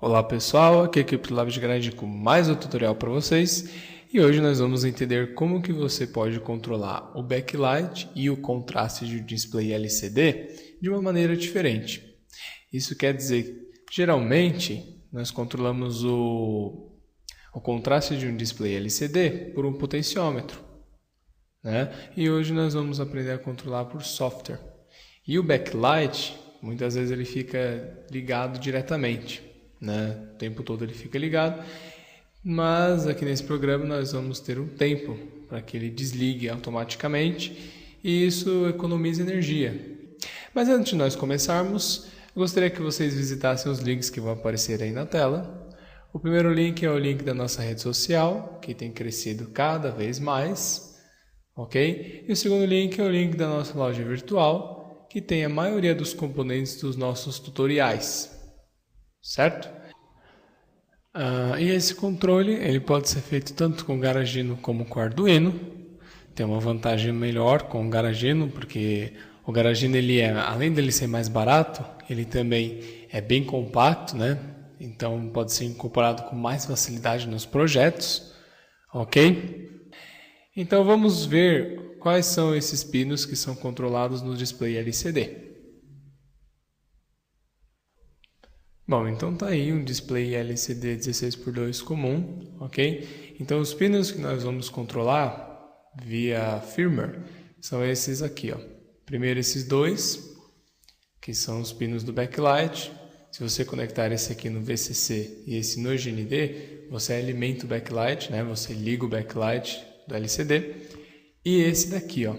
Olá pessoal, aqui é a equipe do Lab de Garagem com mais um tutorial para vocês e hoje nós vamos entender como que você pode controlar o backlight e o contraste de um display LCD de uma maneira diferente. Isso quer dizer que geralmente nós controlamos o contraste de um display LCD por um potenciômetro, né? E hoje nós vamos aprender a controlar por software. E o backlight, muitas vezes ele fica ligado diretamente, né? O tempo todo ele fica ligado, mas aqui nesse programa nós vamos ter um tempo para que ele desligue automaticamente e isso economiza energia. Mas antes de nós começarmos, eu gostaria que vocês visitassem os links que vão aparecer aí na tela. O primeiro link é o link da nossa rede social, que tem crescido cada vez mais, ok? E o segundo link é o link da nossa loja virtual, que tem a maioria dos componentes dos nossos tutoriais, certo? E esse controle ele pode ser feito tanto com o Garagino como com o Arduino. Tem uma vantagem melhor com o Garagino, porque o Garagino além dele ser mais barato, ele também é bem compacto, né? Então pode ser incorporado com mais facilidade nos projetos, ok? Então vamos ver quais são esses pinos que são controlados no display LCD. Bom, então tá aí um display LCD 16:2 comum, ok? Então os pinos que nós vamos controlar via firmware são esses aqui, ó. Primeiro esses dois, que são os pinos do backlight. Se você conectar esse aqui no VCC e esse no GND, você alimenta o backlight, né? Você liga o backlight do LCD. E esse daqui, ó,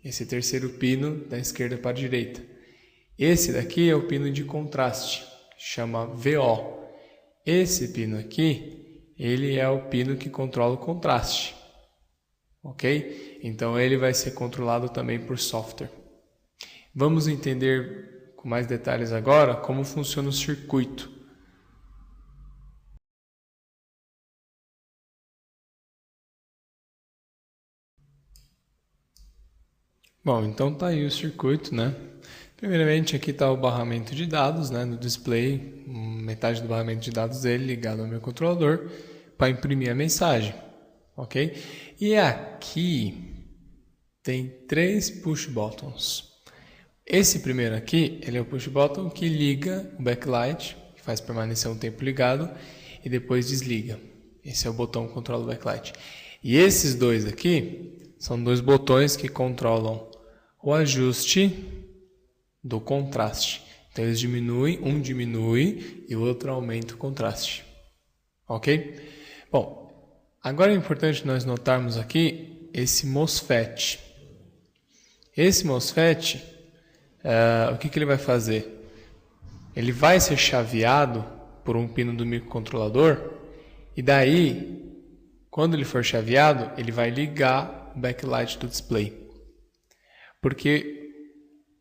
esse terceiro pino da esquerda para a direita. Esse daqui é o pino de contraste, chama VO. Esse pino aqui, ele é o pino que controla o contraste, ok? Então ele vai ser controlado também por software. Vamos entender com mais detalhes agora como funciona o circuito. Bom, então tá aí o circuito, né? Primeiramente aqui está o barramento de dados, né, no display, metade do barramento de dados dele ligado ao meu controlador para imprimir a mensagem, ok? E aqui tem 3 push buttons. Esse primeiro aqui, ele é o push button que liga o backlight, que faz permanecer um tempo ligado e depois desliga. Esse é o botão que controla o backlight. E esses dois aqui são 2 botões que controlam o ajuste do contraste. Então eles diminuem, um diminui e o outro aumenta o contraste. Ok? Bom, agora é importante nós notarmos aqui esse MOSFET. Esse MOSFET, o que ele vai fazer? Ele vai ser chaveado por um pino do microcontrolador e daí, quando ele for chaveado, ele vai ligar o backlight do display. Porque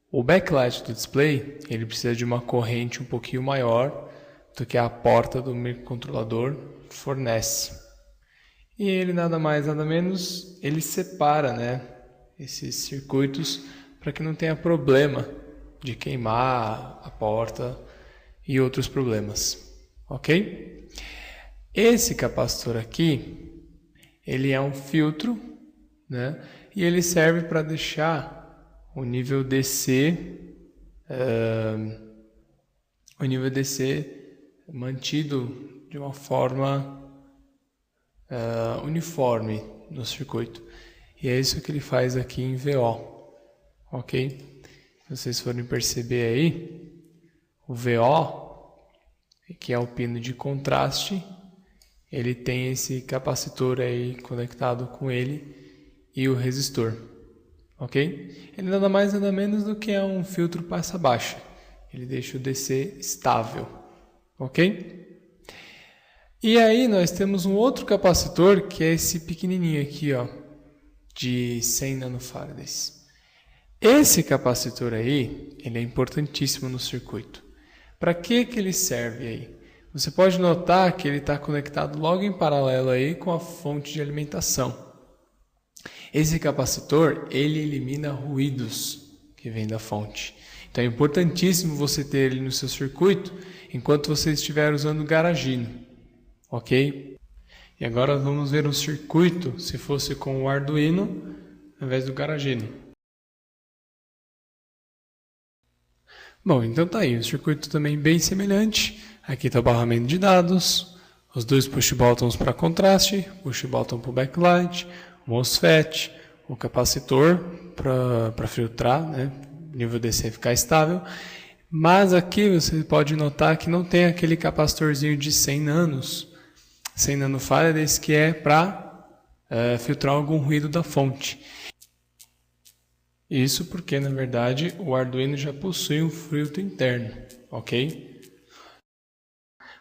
o backlight do display ele precisa de uma corrente um pouquinho maior do que a porta do microcontrolador fornece. E ele nada mais nada menos, ele separa, né, esses circuitos para que não tenha problema de queimar a porta e outros problemas, ok? Esse capacitor aqui, ele é um filtro, né, e ele serve para deixar o nível DC mantido de uma forma uniforme no circuito. E é isso que ele faz aqui em VO, ok? Se vocês forem perceber aí, o VO, que é o pino de contraste, ele tem esse capacitor aí conectado com ele e o resistor. Ok? Ele nada mais nada menos do que é um filtro passa-baixa. Ele deixa o DC estável. Ok? E aí nós temos um outro capacitor que é esse pequenininho aqui, ó, de 100 nanofarads. Esse capacitor aí, ele é importantíssimo no circuito. Para que ele serve aí? Você pode notar que ele está conectado logo em paralelo aí com a fonte de alimentação. Esse capacitor, ele elimina ruídos que vêm da fonte. Então é importantíssimo você ter ele no seu circuito enquanto você estiver usando o Garagino, ok? E agora vamos ver o circuito se fosse com o Arduino ao invés do Garagino. Bom, então tá aí, o circuito também bem semelhante. Aqui está o barramento de dados, os dois push buttons para contraste, push button para o backlight, o MOSFET, o capacitor para filtrar, né, nível DC ficar estável. Mas aqui você pode notar que não tem aquele capacitorzinho de 100 nanos, 100 nanofarads, que é para filtrar algum ruído da fonte. Isso porque, na verdade, o Arduino já possui um filtro interno, ok?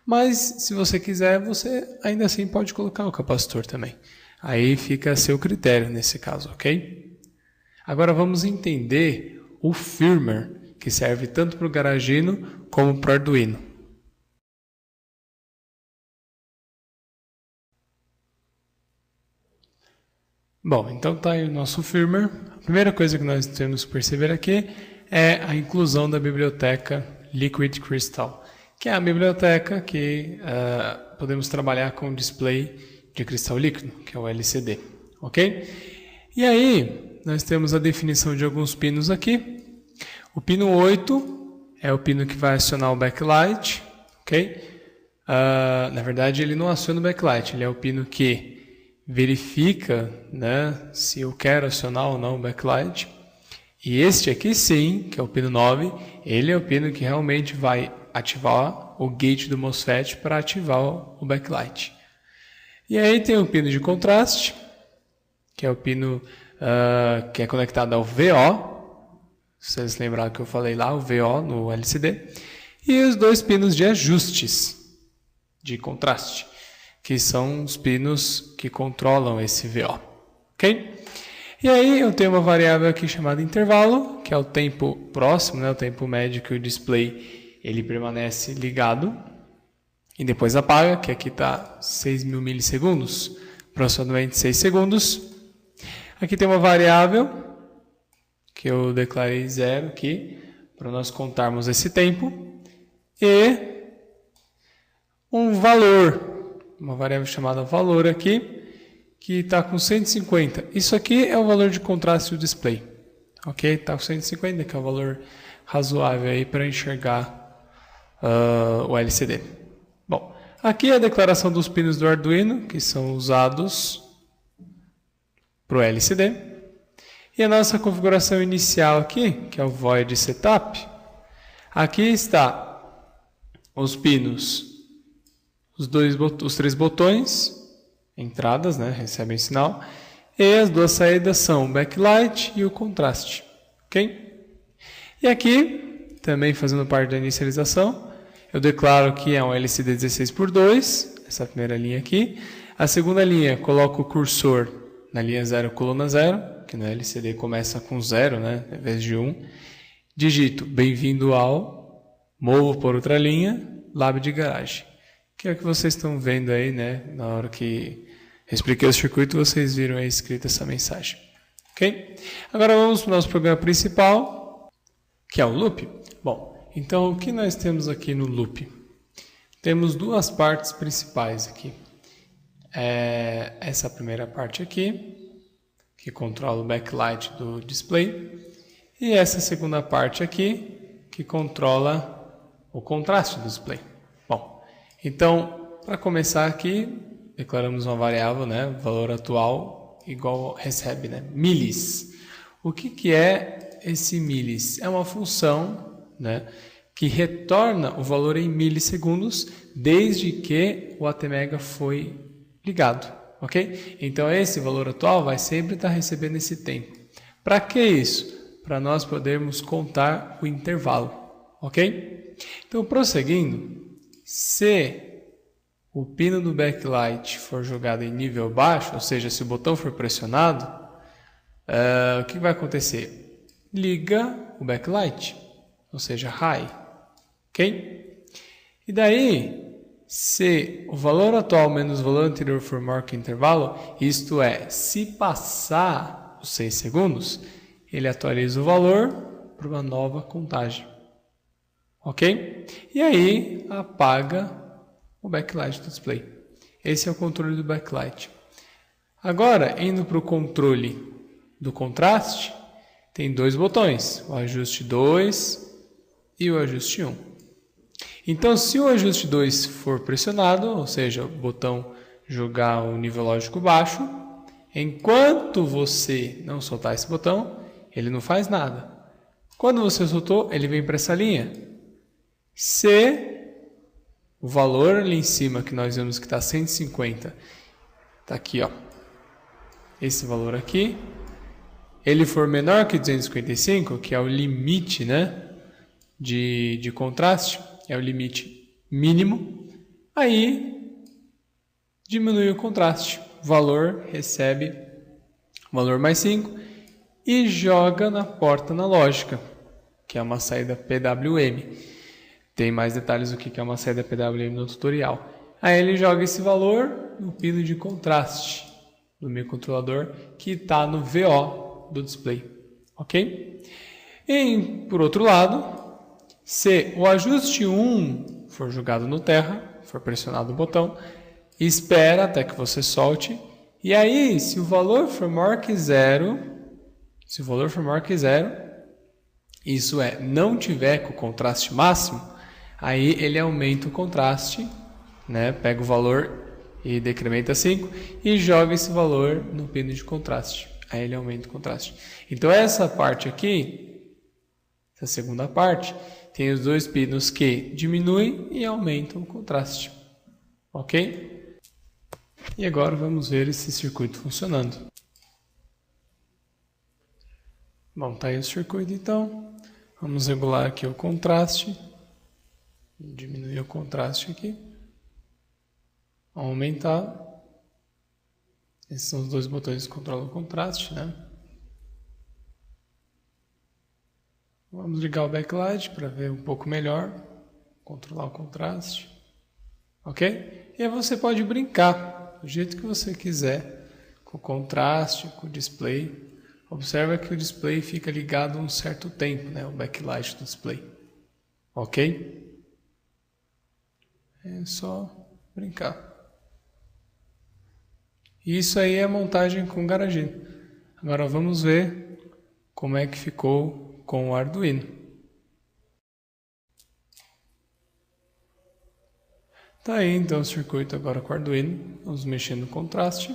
Mas, se você quiser, você ainda assim pode colocar o capacitor também. Aí fica a seu critério nesse caso, ok? Agora vamos entender o firmware, que serve tanto para o Garagino como para o Arduino. Bom, então está aí o nosso firmware. A primeira coisa que nós temos que perceber aqui é a inclusão da biblioteca Liquid Crystal, que é a biblioteca que podemos trabalhar com display de cristal líquido, que é o LCD, ok? E aí, nós temos a definição de alguns pinos aqui. O pino 8 é o pino que vai acionar o backlight, ok? Na verdade, ele não aciona o backlight, ele é o pino que verifica, né, se eu quero acionar ou não o backlight. E este aqui sim, que é o pino 9, ele é o pino que realmente vai ativar o gate do MOSFET para ativar o backlight. E aí tem o pino de contraste, que é o pino que é conectado ao VO. Se vocês lembraram que eu falei lá, o VO no LCD. E os dois pinos de ajustes de contraste, que são os pinos que controlam esse VO, ok? E aí eu tenho uma variável aqui chamada intervalo, que é o tempo próximo, né, o tempo médio que o display ele permanece ligado e depois apaga, que aqui está 6.000 milissegundos, aproximadamente 6 segundos. Aqui tem uma variável que eu declarei 0 aqui, para nós contarmos esse tempo, e um valor, uma variável chamada valor aqui, que está com 150. Isso aqui é o valor de contraste do display. Ok? Está com 150, que é o valor razoável aí para enxergar o LCD. Bom, aqui é a declaração dos pinos do Arduino, que são usados para o LCD. E a nossa configuração inicial aqui, que é o void setup. Aqui está os pinos, os 3 botões, entradas, né, recebem sinal, e as 2 saídas são o backlight e o contraste, ok? E aqui, também fazendo parte da inicialização, eu declaro que é um LCD 16x2, essa primeira linha aqui. A segunda linha, coloco o cursor na linha 0, coluna 0, que no LCD começa com 0, né, em vez de 1. Digito bem-vindo ao, movo por outra linha, lab de garagem. Que é o que vocês estão vendo aí, né? Na hora que eu expliquei o circuito, vocês viram aí escrita essa mensagem. Ok? Agora vamos para o nosso programa principal, que é o loop. Bom, então o que nós temos aqui no loop? Temos 2 partes principais aqui. Essa primeira parte aqui, que controla o backlight do display, e essa segunda parte aqui, que controla o contraste do display. Então, para começar aqui, declaramos uma variável, né, valor atual igual recebe, né, milis. O que é esse milis? É uma função, né, que retorna o valor em milissegundos desde que o ATmega foi ligado, ok? Então, esse valor atual vai sempre estar recebendo esse tempo. Para que isso? Para nós podermos contar o intervalo, ok? Então, prosseguindo, se o pino do backlight for jogado em nível baixo, ou seja, se o botão for pressionado, o que vai acontecer? Liga o backlight, ou seja, high, ok? E daí, se o valor atual menos o valor anterior for maior que o intervalo, isto é, se passar os 6 segundos, ele atualiza o valor para uma nova contagem. Ok? E aí apaga o backlight do display. Esse é o controle do backlight. Agora, indo para o controle do contraste, tem dois botões, o ajuste 2 e o ajuste 1. Então, se o ajuste 2 for pressionado, ou seja, o botão jogar o nível lógico baixo, enquanto você não soltar esse botão, ele não faz nada. Quando você soltou, ele vem para essa linha. Se o valor ali em cima, que nós vemos que está 150, está aqui, ó, esse valor aqui, ele for menor que 255, que é o limite, né, de contraste, é o limite mínimo, aí diminui o contraste. O valor recebe valor mais 5 e joga na porta analógica, que é uma saída PWM. Tem mais detalhes do que é uma saída PWM no tutorial. Aí ele joga esse valor no pino de contraste do microcontrolador que está no VO do display. Ok? E, por outro lado, se o ajuste 1 for jogado no terra, for pressionado o botão, espera até que você solte. E aí, se o valor for maior que 0, isso é, não tiver com o contraste máximo, aí ele aumenta o contraste, né? Pega o valor e decrementa 5 e joga esse valor no pino de contraste. Aí ele aumenta o contraste. Então essa parte aqui, essa segunda parte, tem os dois pinos que diminuem e aumentam o contraste. Ok? E agora vamos ver esse circuito funcionando. Bom, tá aí o circuito então. Vamos regular aqui o contraste. Diminuir o contraste aqui. Aumentar. Esses são os dois botões que controlam o contraste, né? Vamos ligar o backlight para ver um pouco melhor. Controlar o contraste. Ok? E aí você pode brincar do jeito que você quiser. Com o contraste, com o display. Observa que o display fica ligado um certo tempo, né? O backlight do display. Ok? É só brincar. Isso aí é a montagem com GarageBand. Agora vamos ver como é que ficou com o Arduino. Tá aí então o circuito agora com o Arduino. Vamos mexer no contraste.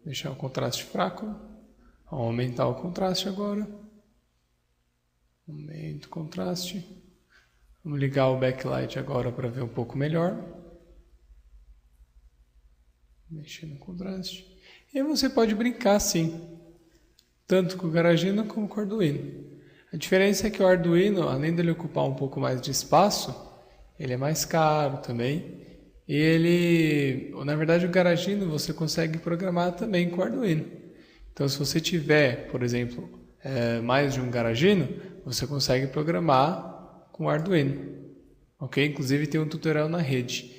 Deixar o contraste fraco. Vamos aumentar o contraste agora. Aumento o contraste. Vamos ligar o backlight agora para ver um pouco melhor. Mexer no contraste. E você pode brincar sim, tanto com o GarageBand como com o Arduino. A diferença é que o Arduino, além dele ocupar um pouco mais de espaço, ele é mais caro também. E ele, na verdade, o GarageBand você consegue programar também com o Arduino. Então, se você tiver, por exemplo, mais de um GarageBand, você consegue programar com o Arduino. Ok? Inclusive tem um tutorial na rede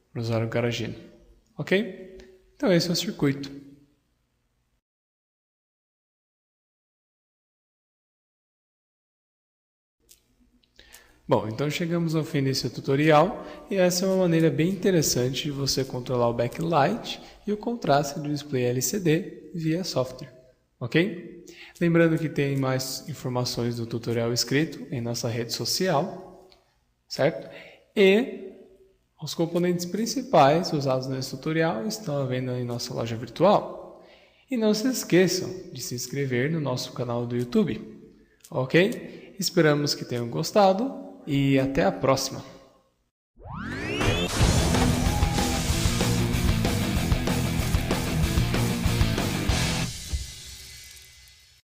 para usar o GarageBand. Ok? Então esse é o circuito. Bom, então chegamos ao fim desse tutorial e essa é uma maneira bem interessante de você controlar o backlight e o contraste do display LCD via software. Ok? Lembrando que tem mais informações do tutorial escrito em nossa rede social, certo? E os componentes principais usados nesse tutorial estão à venda em nossa loja virtual. E não se esqueçam de se inscrever no nosso canal do YouTube. Ok? Esperamos que tenham gostado e até a próxima!